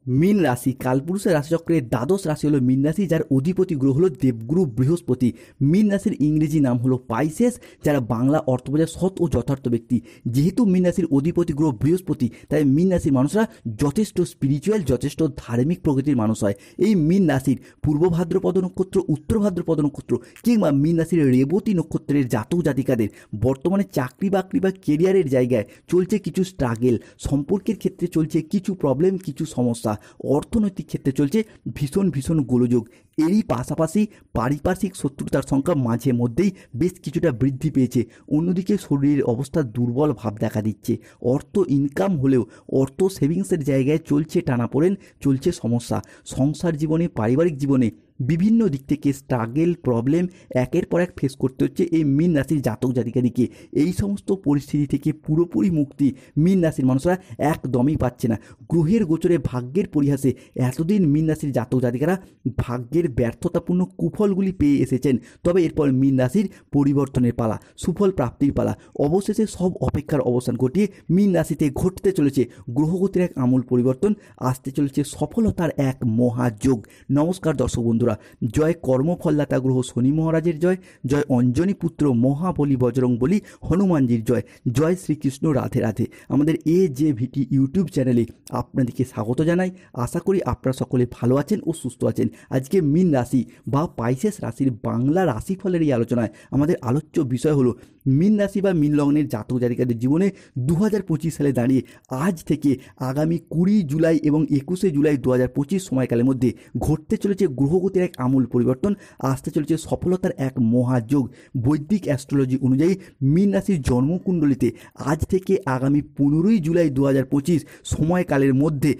মীন রাশি কালপুরুষের রাশিচক্রের দ্বাদশ রাশি হলো মীন রাশি, যার অধিপতি গ্রহ হলো দেবগুরু বৃহস্পতি। মীন রাশির ইংরেজি নাম হলো পাইসেস, যারা বাংলা অর্থ বোঝায় সৎ ও যথার্থ ব্যক্তি। যেহেতু মীন রাশির অধিপতি গ্রহ বৃহস্পতি, তাই মীন রাশির মানুষরা যথেষ্ট স্পিরিচুয়াল, যথেষ্ট ধার্মিক প্রকৃতির মানুষ হয়। এই মীন রাশির পূর্ব ভাদ্রপদ নক্ষত্র, উত্তর ভাদ্রপদ নক্ষত্র কিংবা মীন রাশির রেবতী নক্ষত্রের জাতক জাতিকাদের বর্তমানে চাকরি বাকরি বা কেরিয়ারের জায়গায় চলছে কিছু স্ট্রাগেল, সম্পর্কের ক্ষেত্রে চলছে কিছু প্রবলেম, কিছু সমস্যা, অর্থনৈতিক ক্ষেত্রে চলছে ভীষণ ভীষণ গোলযোগ। এরই পাশাপাশি পারিপার্শ্বিক শত্রুতার সংখ্যা মাঝে মধ্যেই বেশ কিছুটা বৃদ্ধি পেয়েছে। অন্যদিকে শরীরের অবস্থা দুর্বল ভাব দেখা দিচ্ছে। অর্থ ইনকাম হলেও অর্থ সেভিংসের জায়গায় চলছে টানাপোড়েন, চলছে সমস্যা। সংসার জীবনে, পারিবারিক জীবনে বিভিন্ন দিক থেকে স্ট্রাগেল, প্রবলেম একের পর এক ফেস করতে হচ্ছে এই মীন রাশির জাতক জাতিকাদিকে। এই সমস্ত পরিস্থিতি থেকে পুরোপুরি মুক্তি মীন রাশির মানুষরা একদমই পাচ্ছে না। গ্রহের গোচরে, ভাগ্যের পরিহাসে এতদিন মীন রাশির জাতক জাতিকারা ভাগ্যের ব্যর্থতাপূর্ণ কুফলগুলি পেয়ে এসেছেন। তবে এরপর মীন রাশির পরিবর্তনের পালা, সুফল প্রাপ্তির পালা। অবশেষে সব অপেক্ষার অবসান ঘটিয়ে মীন রাশিতে ঘটতে চলেছে গ্রহগতির এক আমূল পরিবর্তন, আসতে চলেছে সফলতার এক মহাযোগ। নমস্কার দর্শক বন্ধুরা, জয় কর্মফলদাতা গ্রহ শনি মহারাজের জয়, জয় অঞ্জনী পুত্র মহাবলী বজরং বলী হনুমানজির জয়, জয় শ্রীকৃষ্ণ, রাধে রাধে। আমাদের AJVT ইউটিউব চ্যানেলে আপনাদেরকে স্বাগত জানাই। আশা করি আপনারা সকলে ভালো আছেন ও সুস্থ আছেন। আজকে মীন রাশি বা পাইসেস রাশির বাংলা রাশিফলের এই আলোচনায় আমাদের আলোচ্য বিষয় হলো মীন রাশি বা মীন লগ্নের জাতক জাতিকাদের জীবনে 2025 সালে দাঁড়িয়ে আজ থেকে আগামী 20 জুলাই এবং 21শে জুলাই 2025 সময়কালের মধ্যে ঘটতে চলেছে গ্রহগতির এক আমূল পরিবর্তন, আসতে চলেছে সফলতার এক মহাযোগ। বৈদিক অ্যাস্ট্রোলজি অনুযায়ী মীন রাশির জন্মকুণ্ডলিতে আজ থেকে আগামী 15ই জুলাই 2025 সময়কালের মধ্যে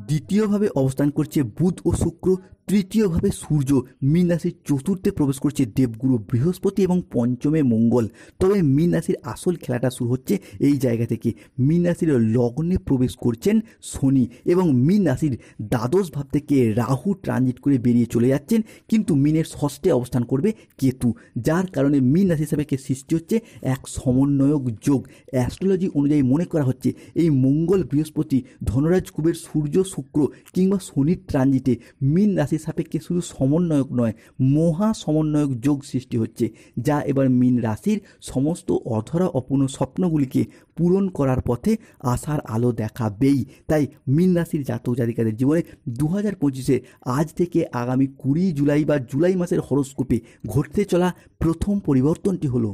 দ্বিতীয়ভাবে অবস্থান করছে বুধ ও শুক্র, তৃতীয়ভাবে সূর্য, মীন রাশির চতুর্থে প্রবেশ করছে দেবগুরু বৃহস্পতি এবং পঞ্চমে মঙ্গল। তবে মীন রাশির আসল খেলাটা শুরু হচ্ছে এই জায়গা থেকে। মীন রাশির লগ্নে প্রবেশ করছেন শনি এবং মীন রাশির দ্বাদশ ভাব থেকে রাহু ট্রানজিট করে বেরিয়ে চলে যাচ্ছেন, কিন্তু মীনের ষষ্ঠে অবস্থান করবে কেতু, যার কারণে মীন রাশি হিসাবে সৃষ্টি হচ্ছে এক সমন্বয়ক যোগ। অ্যাস্ট্রোলজি অনুযায়ী মনে করা হচ্ছে এই মঙ্গল, বৃহস্পতি, ধনরাজ, কুবের, সূর্য, শুক্র কিংবা শনির ট্রানজিটে মীন রাশির সাপেক্ষে শুধু সমন্বয়ক নয়, মহা সমন্বয়ক যোগ সৃষ্টি হচ্ছে, যা এবার মীন রাশির সমস্ত অধরা অপূর্ণ স্বপ্নগুলিকে পূরণ করার পথে আশার আলো দেখাবেই। তাই মীন রাশির জাতক জাতিকাদের জীবনে 2025-এ আজ থেকে আগামী 20 জুলাই বা জুলাই মাসের হরোস্কোপে ঘটতে চলা প্রথম পরিবর্তনটি হলো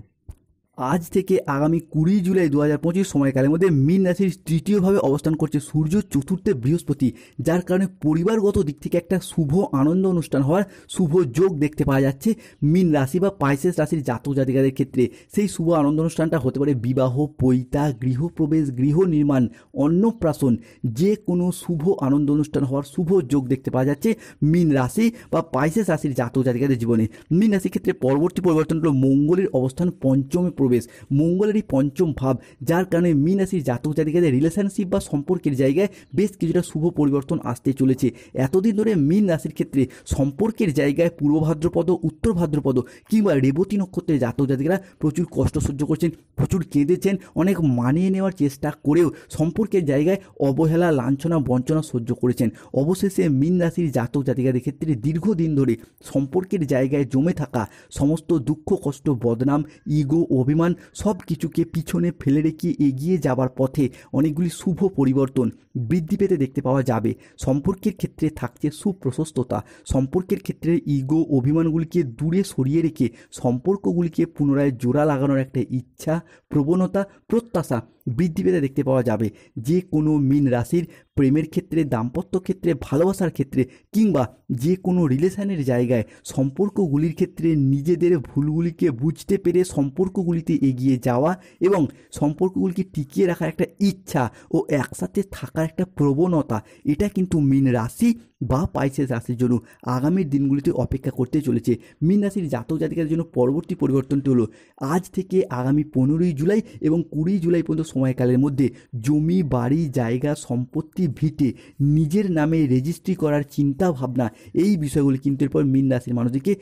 আজ থেকে আগামী 20 জুলাই 2025 সময়কালের মধ্যে মীন রাশির তৃতীয়ভাবে অবস্থান করছে সূর্য, চতুর্থে বৃহস্পতি, যার কারণে পরিবারগত দিক থেকে একটা শুভ আনন্দ অনুষ্ঠান হওয়ার শুভ যোগ দেখতে পাওয়া যাচ্ছে মীন রাশি বা পাইসেস রাশির জাতক জাতিকাদের ক্ষেত্রে। সেই শুভ আনন্দ অনুষ্ঠানটা হতে পারে বিবাহ, পৈতা, গৃহপ্রবেশ, গৃহ নির্মাণ, অন্নপ্রাশন, যে কোনো শুভ আনন্দ অনুষ্ঠান হওয়ার শুভ যোগ দেখতে পাওয়া যাচ্ছে মীন রাশি বা পাইসেস রাশির জাতক জাতিকাদের জীবনে। মীন রাশির ক্ষেত্রে পরবর্তী পরিবর্তন হলো মঙ্গলের অবস্থান পঞ্চমে প্রবেশ, মঙ্গলেরই পঞ্চম ভাব, যার কারণে মীন রাশির জাতক জাতিকাদের রিলেশনশিপ বা সম্পর্কের জায়গায় বেশ কিছুটা শুভ পরিবর্তন আসতে চলেছে। এতদিন ধরে মীন রাশির ক্ষেত্রে সম্পর্কের জায়গায় পূর্ব ভাদ্রপদ, উত্তর ভাদ্রপদ কিংবা রেবতী নক্ষত্রের জাতক জাতিকারা প্রচুর কষ্ট সহ্য করছেন, প্রচুর কেঁদেছেন, অনেক মানিয়ে নেওয়ার চেষ্টা করেও সম্পর্কের জায়গায় অবহেলা, লাঞ্ছনা, বঞ্চনা সহ্য করেছেন। অবশেষে মীন রাশির জাতক জাতিকাদের ক্ষেত্রে দীর্ঘদিন ধরে সম্পর্কের জায়গায় জমে থাকা সমস্ত দুঃখ, কষ্ট, বদনাম, ইগো, অভিমান সব কিছুকে পিছনে ফেলে রেখে এগিয়ে যাবার পথে অনেকগুলি শুভ পরিবর্তন বৃদ্ধি পেতে দেখতে পাওয়া যাবে। সম্পর্কের ক্ষেত্রে থাকছে সুপ্রশস্ততা, সম্পর্কের ক্ষেত্রে ইগো, অভিমানগুলিকে দূরে সরিয়ে রেখে সম্পর্কগুলিকে পুনরায় জোড়া লাগানোর একটা ইচ্ছা, প্রবণতা, প্রত্যাশা বৃদ্ধি পেতে দেখতে পাওয়া যাবে। যে কোনো মীন রাশির প্রেমের ক্ষেত্রে, দাম্পত্য ক্ষেত্রে, ভালোবাসার ক্ষেত্রে কিংবা যে কোনো রিলেশনের জায়গায় সম্পর্কগুলির ক্ষেত্রে নিজেদের ভুলগুলিকে বুঝতে পেরে সম্পর্কগুলিতে এগিয়ে যাওয়া এবং সম্পর্কগুলিকে টিকিয়ে রাখার একটা ইচ্ছা ও একসাথে থাকার একটা প্রবণতা, এটা কিন্তু মীন রাশি বা পাইসেস রাশির জন্য আগামী দিনগুলিতে অপেক্ষা করতে চলেছে। মীন রাশির জাতক জাতিকাদের জন্য পরবর্তী পরিবর্তনটি হলো আজ থেকে আগামী 15ই জুলাই এবং 20 জুলাই পর্যন্ত সময়কালের মধ্যে জমি, বাড়ি, জায়গা, সম্পত্তি, ভিটে নিজের নামে রেজিস্ট্রি করার চিন্তা ভাবনা, এই বিষয়গুলি কিন্তু এরপর মীন রাশির মানুষদেরকে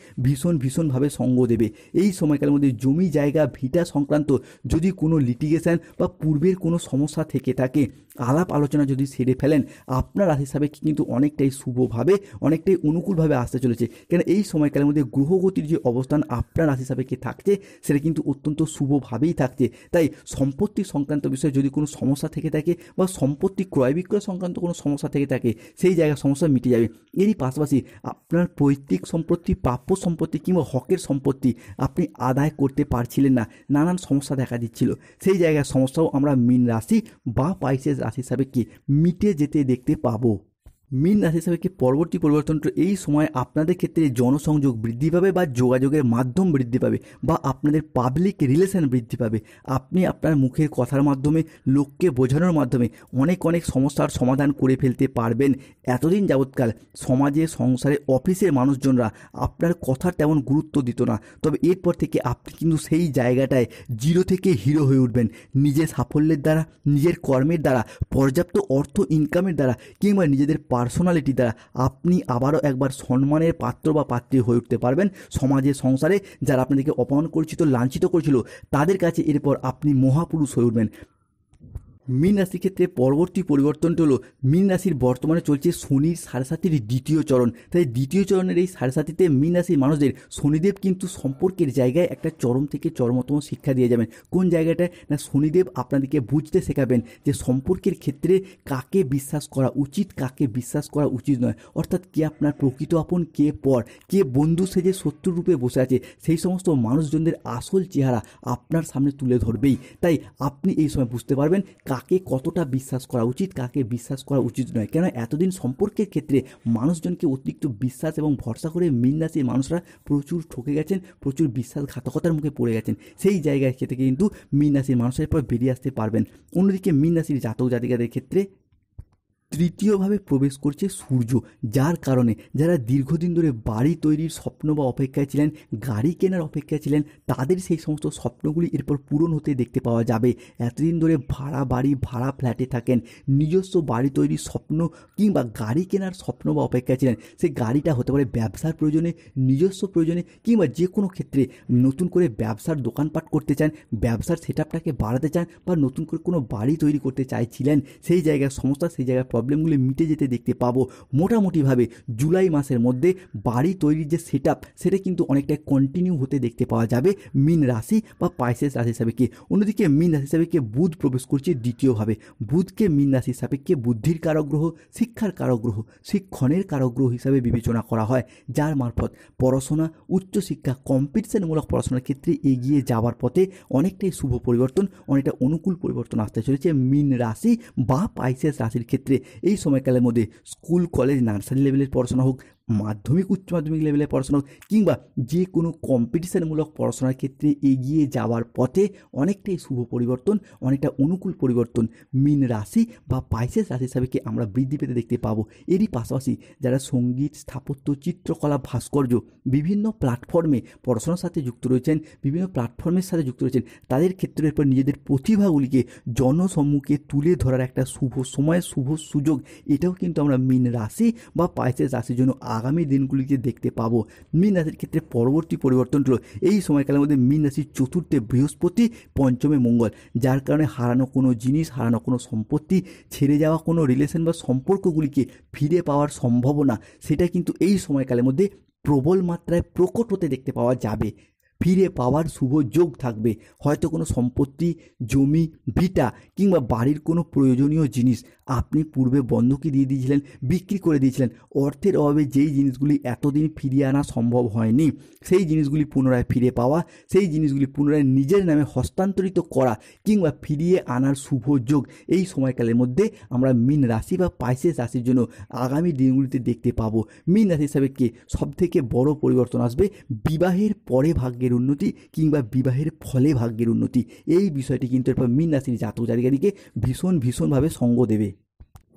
ভীষণভাবে সঙ্গ দেবে। এই সময়কালের মধ্যে জমি, জায়গা, ভিটা সংক্রান্ত যদি কোনো লিটিগেশন বা পূর্বের কোনো সমস্যা থেকে থাকে, আলাপ আলোচনা যদি সেরে ফেলেন, আপনার রাশি সাপেক্ষে কিন্তু অনেকটাই শুভভাবে, অনেকটাই অনুকূলভাবে আসতে চলেছে। কেন এই সময়কালের মধ্যে গ্রহগতির যে অবস্থান আপনার রাশি সাপেক্ষে থাকছে সেটা কিন্তু অত্যন্ত শুভভাবেই থাকছে। তাই সম্পত্তি সংক্রান্ত বিষয়ে যদি কোনো সমস্যা থেকে থাকে বা সম্পত্তি ক্রয় বিক্রয় সংক্রান্ত কোনো সমস্যা থেকে থাকে, সেই জায়গার সমস্যা মিটে যাবে। এরই পাশাপাশি আপনার পৈতৃক সম্পত্তি, প্রাপ্য সম্পত্তি কিংবা হকের সম্পত্তি আপনি আদায় করতে পারছিলেন না, নানান সমস্যা দেখা দিচ্ছিল, সেই জায়গার সমস্যাও আমরা মীন রাশি বা পাইসেস রাশি সাপেক্ষে মিটে যেতে দেখতে পাবো। মীন রাশি সাপেক্ষে পরবর্তী পরিবর্তনটা এই সময় আপনাদের ক্ষেত্রে জনসংযোগ বৃদ্ধি পাবে বা যোগাযোগের মাধ্যম বৃদ্ধি পাবে বা আপনাদের পাবলিক রিলেশন বৃদ্ধি পাবে। আপনি আপনার মুখের কথার মাধ্যমে, লোককে বোঝানোর মাধ্যমে অনেক সমস্যার সমাধান করে ফেলতে পারবেন। এতদিন যাবৎকাল সমাজে, সংসারে, অফিসের মানুষজনরা আপনার কথার তেমন গুরুত্ব দিত না, তবে এরপর থেকে আপনি কিন্তু সেই জায়গাটায় জিরো থেকে হিরো হয়ে উঠবেন। নিজের সাফল্যের দ্বারা, নিজের কর্মের দ্বারা, পর্যাপ্ত অর্থ ইনকামের দ্বারা কিংবা নিজেদের পার্সোনালিটি দ্বারা আপনি আবারও একবার সম্মানের পাত্র বা পাত্রী হয়ে উঠতে পারবেন। সমাজে, সংসারে যারা আপনাদেরকে অপমান করেছিল, লাঞ্ছিত করেছিল, তাদের কাছে এরপর আপনি মহাপুরুষ হয়ে উঠবেন। মীন রাশির ক্ষেত্রে পরবর্তী পরিবর্তনটি হলো মীন রাশির বর্তমানে চলছে শনির 7.5-র দ্বিতীয় চরণ। তাই দ্বিতীয় চরণের এই 7.5-তে মীন রাশির মানুষদের শনিদেব কিন্তু সম্পর্কের জায়গায় একটা চরম থেকে চরমতম শিক্ষা দিয়ে যাবেন। কোন জায়গাটায় না, শনিদেব আপনাদেরকে বুঝতে শেখাবেন যে সম্পর্কের ক্ষেত্রে কাকে বিশ্বাস করা উচিত, কাকে বিশ্বাস করা উচিত নয়। অর্থাৎ কে আপনার প্রকৃত আপন, কে পর, কে বন্ধু সেজে শত্রু রূপে বসে আছে, সেই সমস্ত মানুষজনদের আসল চেহারা আপনার সামনে তুলে ধরবেই। তাই আপনি এই সময় বুঝতে পারবেন কাকে কতটা বিশ্বাস করা উচিত, কাকে বিশ্বাস করা উচিত নয়। কেন এতদিন সম্পর্কের ক্ষেত্রে মানুষজনকে অতিরিক্ত বিশ্বাস এবং ভরসা করে মীন রাশির মানুষরা প্রচুর ঠকে গেছেন, প্রচুর বিশ্বাসঘাতকতার মুখে পড়ে গেছেন। সেই জায়গায় থেকে কিন্তু মীন রাশির মানুষের পর বেরিয়ে আসতে পারবেন। অন্যদিকে মীন রাশির জাতক জাতিকাদের ক্ষেত্রে তৃতীয়ভাবে প্রবেশ করছে সূর্য, যার কারণে যারা দীর্ঘদিন ধরে বাড়ি তৈরির স্বপ্ন বা অপেক্ষায় ছিলেন, গাড়ি কেনার অপেক্ষায় ছিলেন, তাদের সেই সমস্ত স্বপ্নগুলি এরপর পূরণ হতে দেখতে পাওয়া যাবে। এতদিন ধরে ভাড়া বাড়ি, ভাড়া ফ্ল্যাটে থাকেন, নিজস্ব বাড়ি তৈরির স্বপ্ন কিংবা গাড়ি কেনার স্বপ্ন বা অপেক্ষায় ছিলেন, সেই গাড়িটা হতে পারে ব্যবসার প্রয়োজনে, নিজস্ব প্রয়োজনে কিংবা যে কোনো ক্ষেত্রে নতুন করে ব্যবসার দোকানপাট করতে চান, ব্যবসার সেটআপটাকে বাড়াতে চান বা নতুন করে কোনো বাড়ি তৈরি করতে চাইছিলেন, সেই জায়গার সমস্যা, সেই জায়গার প্রবলেমগুলি মিটে যেতে দেখতে পাবো। মোটামুটিভাবে জুলাই মাসের মধ্যে বাড়ি তৈরির যে সেটআপ সেটা কিন্তু অনেকটা কন্টিনিউ হতে দেখতে পাওয়া যাবে মীন রাশি বা পাইসেস রাশি সাপেক্ষে। অন্যদিকে মীন রাশি সাপেক্ষে বুধ প্রবেশ করছে দ্বিতীয়ভাবে। বুধকে মীন রাশির সাপেক্ষে বুদ্ধির কারক গ্রহ, শিক্ষার কারক গ্রহ, শিক্ষণের কারক গ্রহ হিসাবে বিবেচনা করা হয়, যার মারফত পড়াশোনা, উচ্চশিক্ষা, কম্পিটিশনমূলক পড়াশোনার ক্ষেত্রে এগিয়ে যাওয়ার পথে অনেকটাই শুভ পরিবর্তন, অনেকটা অনুকূল পরিবর্তন আসতে চলেছে মীন রাশি বা পাইসেস রাশির ক্ষেত্রে। এই সময়কালের মধ্যে স্কুল, কলেজ, নার্সারি লেভেলের পড়াশোনা হোক, মাধ্যমিক, উচ্চ মাধ্যমিক লেভেলের পড়াশোনা হোক কিংবা যে কোনো কম্পিটিশনমূলক পড়াশোনার ক্ষেত্রে এগিয়ে যাওয়ার পথে অনেকটাই শুভ পরিবর্তন, অনেকটা অনুকূল পরিবর্তন মীন রাশি বা পাইসেস রাশি সাপেক্ষে আমরা বৃদ্ধি পেতে দেখতে পাবো। এরই পাশাপাশি যারা সঙ্গীত, স্থাপত্য, চিত্রকলা, ভাস্কর্য বিভিন্ন প্ল্যাটফর্মে পড়াশোনার সাথে যুক্ত রয়েছেন, বিভিন্ন প্ল্যাটফর্মের সাথে যুক্ত রয়েছেন, তাদের ক্ষেত্রে এরপর নিজেদের প্রতিভাগুলিকে জনসম্মুখে তুলে ধরার একটা শুভ সময়, শুভ সুযোগ, এটাও কিন্তু আমরা মীন রাশি বা পাইসেস রাশির জন্য আগামী দিনগুলিতে দেখতে পাবো। মীন রাশির ক্ষেত্রে পরবর্তী পরিবর্তন হলো এই সময়কালের মধ্যে মীন রাশির চতুর্থে বৃহস্পতি, পঞ্চমে মঙ্গল, যার কারণে হারানো কোনো জিনিস, হারানো কোনো সম্পত্তি, ছেড়ে যাওয়া কোনো রিলেশন বা সম্পর্কগুলিকে ফিরে পাওয়ার সম্ভাবনা, সেটা কিন্তু এই সময়কালের মধ্যে প্রবল মাত্রায় প্রকট হতে দেখতে পাওয়া যাবে। ফিরে পাওয়ার শুভ যোগ থাকবে। হয়তো কোনো সম্পত্তি, জমি, ভিটা কিংবা বাড়ির কোনো প্রয়োজনীয় জিনিস আপনি পূর্বে বন্ধকি দিয়ে দিয়েছিলেন, বিক্রি করে দিয়েছিলেন, অর্থের অভাবে যেই জিনিসগুলি এতদিন ফিরিয়ে আনা সম্ভব হয়নি, সেই জিনিসগুলি পুনরায় ফিরে পাওয়া, সেই জিনিসগুলি পুনরায় নিজের নামে হস্তান্তরিত করা কিংবা ফিরিয়ে আনার শুভ যোগ এই সময়কালের মধ্যে আমরা মীন রাশি বা পাইসেস রাশির জন্য আগামী দিনগুলিতে দেখতে পাবো। মীন রাশি সব সবথেকে বড় পরিবর্তন আসবে বিবাহের পরে ভাগ্যের উন্নতি কিংবা বিবাহের ফলে ভাগ্যের উন্নতি। এই বিষয়টি কিন্তু এরপর মীন রাশির জাতক জাতিকাদিকে ভীষণভাবে সঙ্গ দেবে।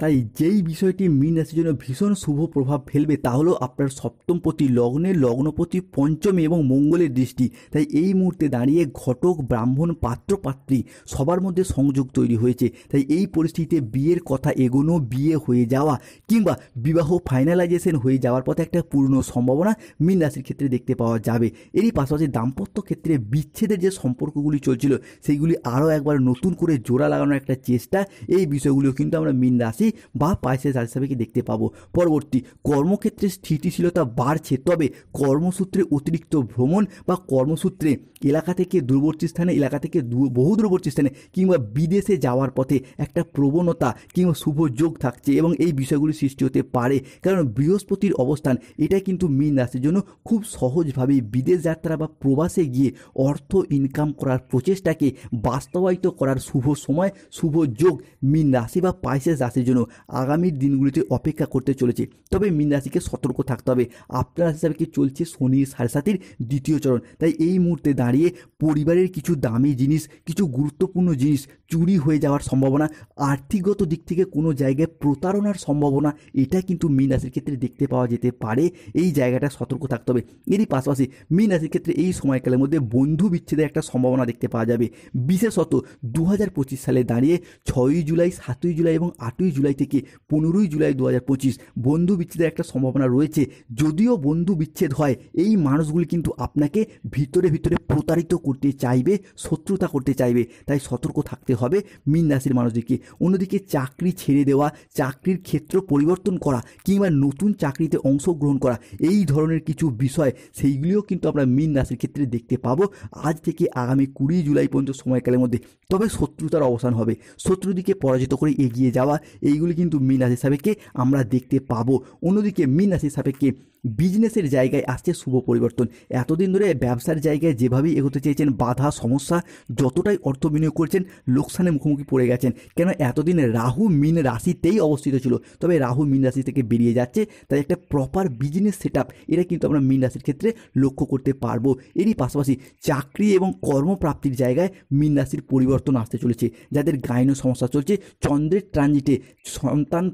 তাই যেই বিষয়টি মীন রাশির জন্য ভীষণ শুভ প্রভাব ফেলবে তা হলো আপনার সপ্তমপতি লগ্নে, লগ্নপতি পঞ্চমী এবং মঙ্গলের দৃষ্টি। তাই এই মুহূর্তে দাঁড়িয়ে ঘটক, ব্রাহ্মণ, পাত্র পাত্রী সবার মধ্যে সংযোগ তৈরি হয়েছে। তাই এই পরিস্থিতিতে বিয়ের কথা এগোনো, বিয়ে হয়ে যাওয়া কিংবা বিবাহ ফাইনালাইজেশন হয়ে যাওয়ার পথে একটা পূর্ণ সম্ভাবনা মীন রাশির ক্ষেত্রে দেখতে পাওয়া যাবে। এরই পাশাপাশি দাম্পত্য ক্ষেত্রে বিচ্ছেদের যে সম্পর্কগুলি চলছিল সেইগুলি আরও একবার নতুন করে জোড়া লাগানোর একটা চেষ্টা, এই বিষয়গুলিও কিন্তু আমরা মীন রাশি বা পাইসেস রাশি হিসাবে দেখতে পাবো। পরবর্তী, কর্মক্ষেত্রে স্থিতিশীলতা বাড়ছে, তবে কর্মসূত্রে অতিরিক্ত ভ্রমণ বা কর্মসূত্রে এলাকা থেকে দূরবর্তী স্থানে, এলাকা থেকে বহু দূরবর্তী স্থানে কিংবা বিদেশে যাওয়ার পথে একটা প্রবণতা কিংবা শুভ যোগ থাকছে এবং এই বিষয়গুলি সৃষ্টি হতে পারে। কারণ বৃহস্পতির অবস্থান এটা কিন্তু মীন রাশির জন্য খুব সহজভাবেই বিদেশ যাত্রা বা প্রবাসে গিয়ে অর্থ ইনকাম করার প্রচেষ্টাকে বাস্তবায়িত করার শুভ সময়, শুভ যোগ মীন রাশি বা পাইসেস রাশির জন্য আগামী দিনগুলিতে অপেক্ষা করতে চলেছে। তবে মীন রাশিকে সতর্ক থাকতে হবে। আপনার রাশি হিসাবে কি চলছে শনির সাড়ে সাতির দ্বিতীয় চরণ। তাই এই মুহূর্তে দাঁড়িয়ে পরিবারের কিছু দামি জিনিস, কিছু গুরুত্বপূর্ণ জিনিস চুরি হয়ে যাওয়ার সম্ভাবনা, আর্থিকগত দিক থেকে কোনো জায়গায় প্রতারণার সম্ভাবনা, এটা কিন্তু মীন রাশির ক্ষেত্রে দেখতে পাওয়া যেতে পারে। এই জায়গাটা সতর্ক থাকতে হবে। এরই পাশাপাশি মীন রাশির ক্ষেত্রে এই সময়কালের মধ্যে বন্ধু বিচ্ছেদের একটা সম্ভাবনা দেখতে পাওয়া যাবে। বিশেষত 2025 সালে দাঁড়িয়ে 6ই জুলাই, 7ই জুলাই এবং 8ই জুলাই থেকে 15ই জুলাই 2025 বন্ধু বিচ্ছেদের একটা সম্ভাবনা রয়েছে। যদিও বন্ধু বিচ্ছেদ হয়, এই মানুষগুলি কিন্তু আপনাকে ভিতরে ভিতরে প্রতারিত করতে চাইবে, শত্রুতা করতে চাইবে। তাই সতর্ক থাকতে হবে মীন রাশির মানুষদেরকে। অন্যদিকে চাকরি ছেড়ে দেওয়া, চাকরির ক্ষেত্র পরিবর্তন করা কিংবা নতুন চাকরিতে অংশগ্রহণ করা, এই ধরনের কিছু বিষয় সেইগুলিও কিন্তু আমরা মীন রাশির ক্ষেত্রে দেখতে পাবো আজ থেকে আগামী 20 জুলাই পর্যন্ত সময়কালের মধ্যে। তবে শত্রুতার অবসান হবে, শত্রুদিকে পরাজিত করে এগিয়ে যাওয়া, এইগুলি কিন্তু মীন রাশির সাপেক্ষে আমরা দেখতে পাবো। অন্যদিকে মীন রাশির সাপেক্ষে বিজনেসের জায়গায় আসছে শুভ পরিবর্তন। এতদিন ধরে ব্যবসার জায়গায় যেভাবেই এগোতে চেয়েছেন, বাধা সমস্যা, যতটাই অর্থ বিনিয়োগ করেছেন লোকসানের মুখোমুখি পড়ে গেছেন। কেন এতদিন রাহু মীন রাশিতেই অবস্থিত ছিল, তবে রাহু মীন রাশি থেকে বেরিয়ে যাচ্ছে। তাই একটা প্রপার বিজনেস সেট আপ এটা কিন্তু আমরা মীন রাশির ক্ষেত্রে লক্ষ্য করতে পারবো। এরই পাশাপাশি চাকরি এবং কর্মপ্রাপ্তির জায়গায় মীন রাশির পরিবর্তন আসতে চলেছে। যাদের গাইনো সমস্যা চলছে, চন্দ্রের ট্রানজিটে সন্তান